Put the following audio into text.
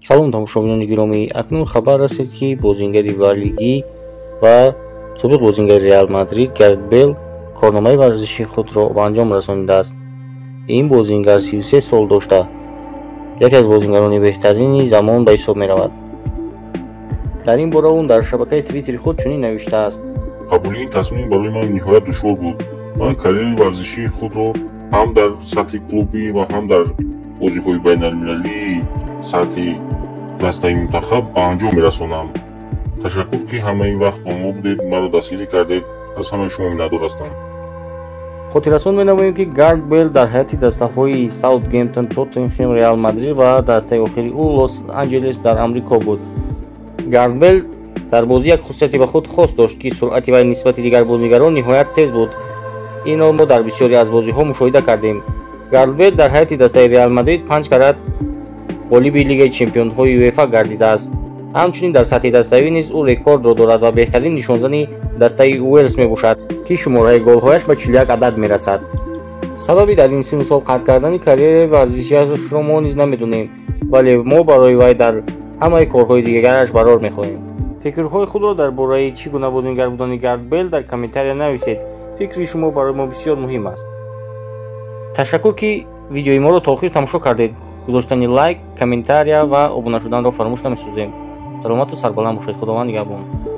салом тамошобинони гиромӣ, акнун хабар расед, ки бозингари Ва-лигӣ ва собиқ бозингари Реал Мадрид Гарет Бейл корномаи варзишии худро ба анҷом расонидааст. Ин бозингар 33 сол дошта яке аз бозингарони беҳтарини замон ба ҳисоб меравад. дар ин бора он дар шабакаи твиттери худ чунин навиштааст: қабули ин тасмим барои ман ниҳоят душвор буд. ман карьераи варзишии худро ҳам дар сатҳи клубӣ ва ҳам дар бозиҳои байналмилалии сатҳи дастаи мунтахаб ба анҷом мерасонам. ташаккур, ки ҳама ин вақт ба мо будед, маро дастгирӣ кардед. аз ҳамаи шумо миннатдор ҳастам. хотиррасон менамоем, ки Гарет Бейл дар ҳайати дастаҳои Саутгемптон, Тоттенхэм, Реал Мадрид ва дастаи охири ӯ Лос Анҷелес дар Амрико буд. Гарет Бейл дар бозӣ як хусусияти ба худ хос дошт, ки суръати вай нисбати дигар бозигарон ниҳоят тез буд. Инро мо дар бисёре аз бозиҳо мушоҳида кардем. Гарет Бейл дар ҳайати дастаи Реал Мадрид 5 карат ғолиби Лигаи Чемпионҳои УЕФА гардидааст. ҳамчунин дар сатҳи дастаявӣ низ ӯ рекордро дорад ва беҳтарин нишонзани дастаи Уэльс мебошад, ки шумораи голҳояш ба 41 адад мерасад. сабаби дар ин синну сол қатъ кардани карьераи варзишиашро мо низ намедонем, вале мо барои вай дар ҳамаи корҳои дигараш барор мехоҳем. фикрҳои худро дар бораи чӣ гуна бозингар будани Гарет Бейл дар комментария нависед. фикри шумо барои мо бисёр муҳим аст. ташаккур, ки видеои моро то охир тамошо кардед. гузоштани лайк, комментария ва обуна шуданро фаромӯш намесозем. саломату сарбаланд бошед. худованд нигаҳбон.